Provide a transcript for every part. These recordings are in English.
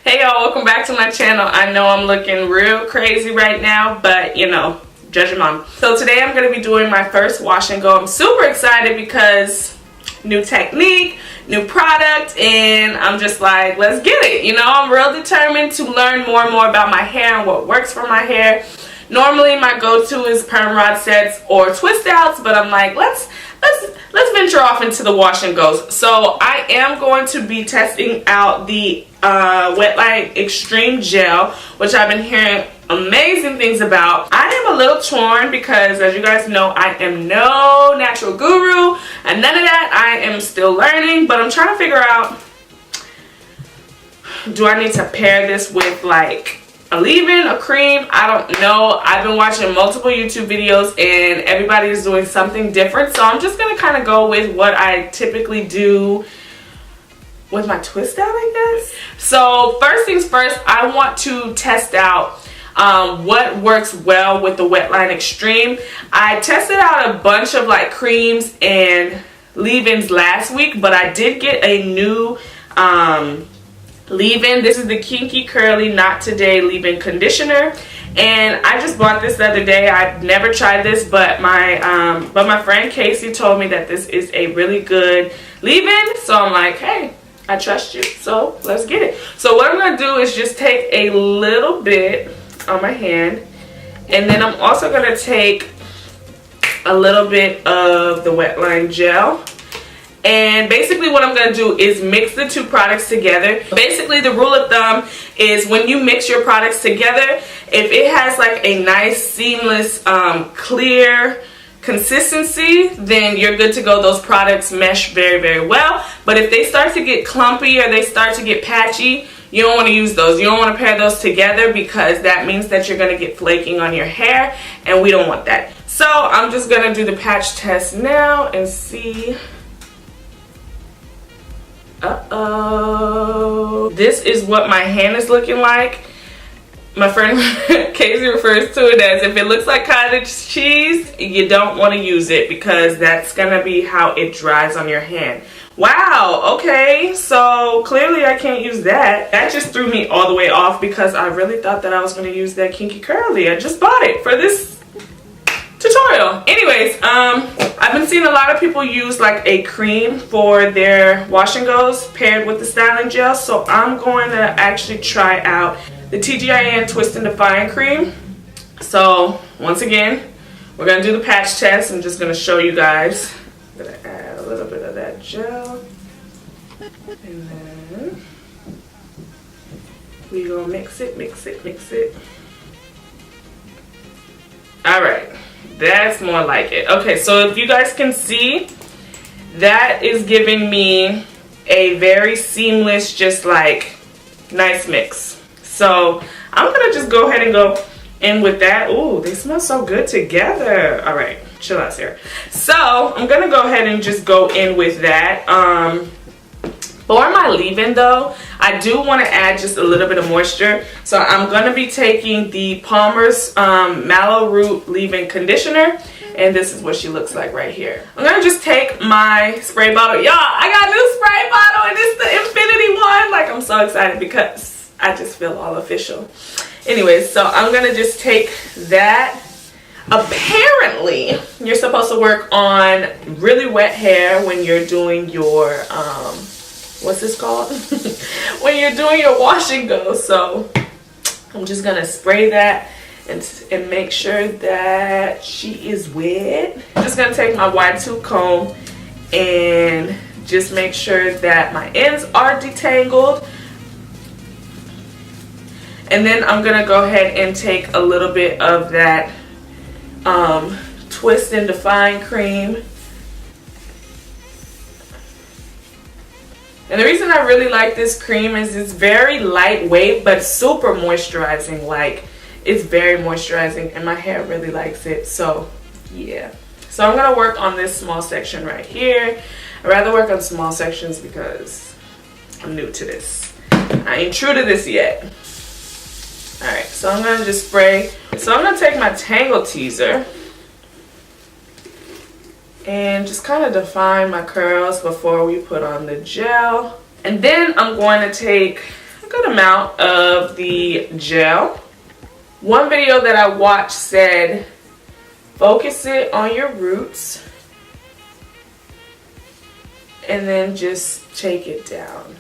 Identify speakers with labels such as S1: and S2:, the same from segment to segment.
S1: Hey y'all, welcome back to my channel. I know I'm looking real crazy right now, but you know, judge your mom. So today I'm going to be doing my first wash and go. I'm super excited because new technique, new product, and I'm just like, let's get it. You know, I'm real determined to learn more and more about my hair and what works for my hair. Normally my go-to is perm rod sets or twist outs, but I'm like, let's venture off into the wash and goes. So I am going to be testing out the Wetline Xtreme Gel, which I've been hearing amazing things about. I am a little torn because, as you guys know, I am no natural guru and none of that. I am still learning, but I'm trying to figure out, do I need to pair this with like a leave-in, a cream? I don't know. I've been watching multiple YouTube videos and everybody is doing something different, so I'm just gonna kind of go with what I typically do with my twist out, I guess. So first things first, I want to test out what works well with the Wetline Xtreme. I tested out a bunch of like creams and leave-ins last week, but I did get a new leave-in. This is the Kinky Curly Not Today leave-in conditioner, and I just bought this the other day. I've never tried this, but my friend Casey told me that this is a really good leave-in, so I'm like, hey, I trust you, so let's get it. So what I'm gonna do is just take a little bit on my hand, and then I'm also gonna take a little bit of the Wetline gel. And basically what I'm going to do is mix the two products together. Basically the rule of thumb is when you mix your products together, if it has like a nice seamless clear consistency, then you're good to go. Those products mesh very, very well. But if they start to get clumpy or they start to get patchy, you don't want to use those. You don't want to pair those together because that means that you're going to get flaking on your hair, and we don't want that. So I'm just going to do the patch test now and see. Uh-oh. This is what my hand is looking like. My friend Casey refers to it as, if it looks like cottage cheese, you don't want to use it because that's gonna be how it dries on your hand. Wow, okay, so clearly I can't use that. That just threw me all the way off because I really thought that I was gonna use that Kinky Curly. I just bought it for this tutorial. Anyways, I've been seeing a lot of people use like a cream for their wash and goes paired with the styling gel, so I'm going to actually try out the TGIN Twist and Define cream. So once again, we're going to do the patch test. I'm just going to show you guys. I'm going to add a little bit of that gel, and then we're going to mix it. Alright, that's more like it. Okay, so if you guys can see, that is giving me a very seamless, just like nice mix. So I'm gonna just go ahead and go in with that. Ooh, they smell so good together. All right, chill out, Sarah. So I'm gonna go ahead and just go in with that. For my leave-in though, I do want to add just a little bit of moisture. So I'm going to be taking the Palmer's Mallow Root leave-in conditioner. And this is what she looks like right here. I'm going to just take my spray bottle. Y'all, I got a new spray bottle and it's the Infinity one. Like, I'm so excited because I just feel all official. Anyways, so I'm going to just take that. Apparently, you're supposed to work on really wet hair when you're doing your what's this called? When you're doing your wash and go. So I'm just gonna spray that and make sure that she is wet. I'm just gonna take my wide tooth comb and just make sure that my ends are detangled. And then I'm gonna go ahead and take a little bit of that Twist and Define cream. And the reason I really like this cream is it's very lightweight but super moisturizing. Like, it's very moisturizing and my hair really likes it. So yeah, so I'm gonna work on this small section right here. I'd rather work on small sections because I'm new to this. I ain't true to this yet. Alright, so I'm gonna just spray. So I'm gonna take my Tangle Teaser and just kind of define my curls before we put on the gel. And then I'm going to take a good amount of the gel. One video that I watched said, focus it on your roots and then just take it down.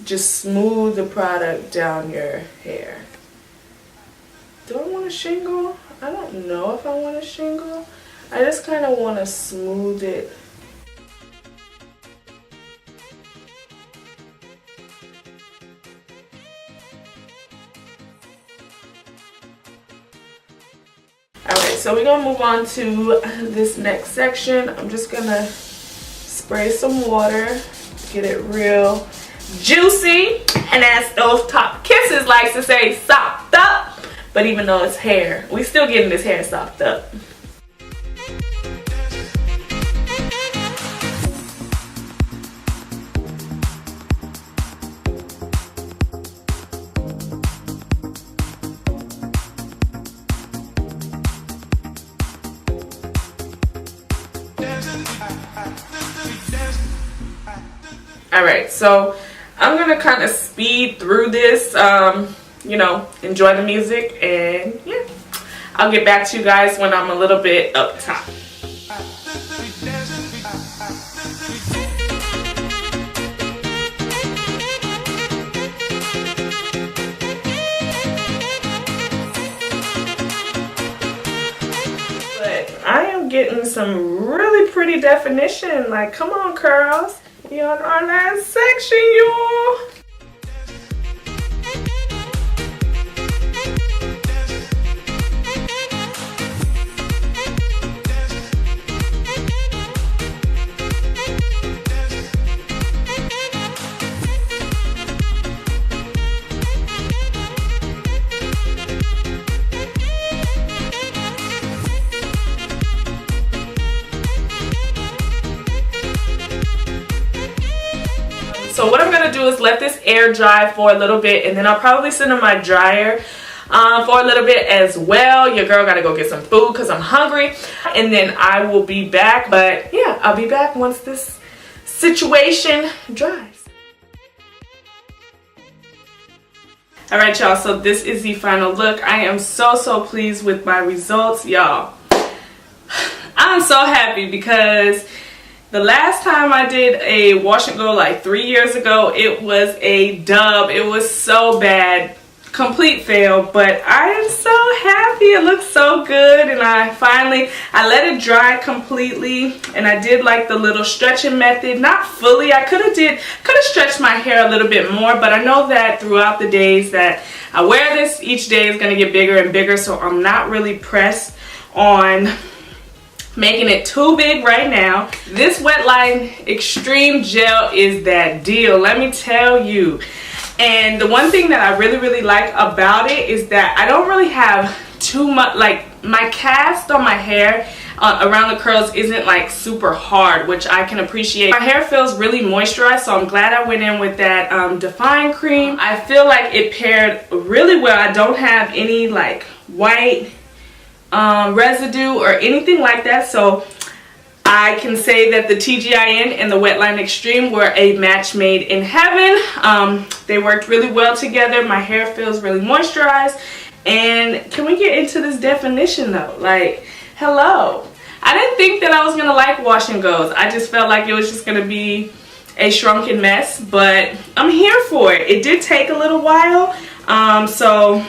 S1: Just smooth the product down your hair. Do I want a shingle? I don't know if I want a shingle. I just kind of want to smooth it. Alright, so we're going to move on to this next section. I'm just going to spray some water, get it real juicy, and as those top kisses likes to say, sopped up. But even though it's hair, we still getting this hair sopped up. Alright, so I'm gonna kind of speed through this, you know, enjoy the music, and yeah, I'll get back to you guys when I'm a little bit up top. But I am getting some really pretty definition. Like, come on, curls. You're on our last section, y'all. So what I'm going to do is let this air dry for a little bit, and then I'll probably sit in my dryer for a little bit as well. Your girl got to go get some food because I'm hungry, and then I will be back. But yeah, I'll be back once this situation dries. Alright, y'all, so this is the final look. I am so pleased with my results, y'all. I'm so happy because the last time I did a wash and go like 3 years ago, it was a dub. It was so bad. Complete fail. But I am so happy. It looks so good. And I let it dry completely. And I did like the little stretching method. Not fully. I could have stretched my hair a little bit more. But I know that throughout the days that I wear this, each day is going to get bigger and bigger. So I'm not really pressed on making it too big right now. This Wetline Xtreme Gel is that deal, let me tell you. And the one thing that I really like about it is that I don't really have too much, like my cast on my hair around the curls isn't like super hard, which I can appreciate. My hair feels really moisturized, so I'm glad I went in with that Define cream. I feel like it paired really well. I don't have any like white residue or anything like that, so I can say that the TGIN and the Wetline Xtreme were a match made in heaven. They worked really well together. My hair feels really moisturized. And can we get into this definition though? Like, hello. I didn't think that I was gonna like wash and goes. I just felt like it was just gonna be a shrunken mess, but I'm here for it. It did take a little while, so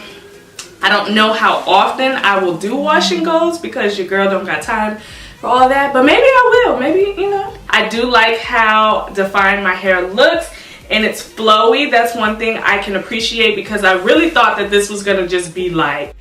S1: I don't know how often I will do wash and goes because your girl don't got time for all that, but maybe I will. Maybe, you know. I do like how defined my hair looks, and it's flowy. That's one thing I can appreciate because I really thought that this was gonna just be like,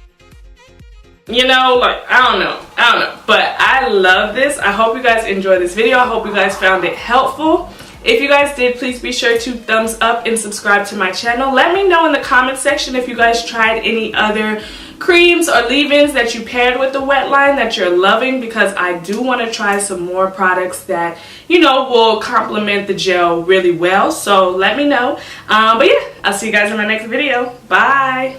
S1: you know, like, I don't know, but I love this. I hope you guys enjoyed this video. I hope you guys found it helpful. If you guys did, please be sure to thumbs up and subscribe to my channel. Let me know in the comment section if you guys tried any other creams or leave-ins that you paired with the Wetline that you're loving, because I do want to try some more products that, you know, will complement the gel really well. So let me know. But yeah, I'll see you guys in my next video. Bye.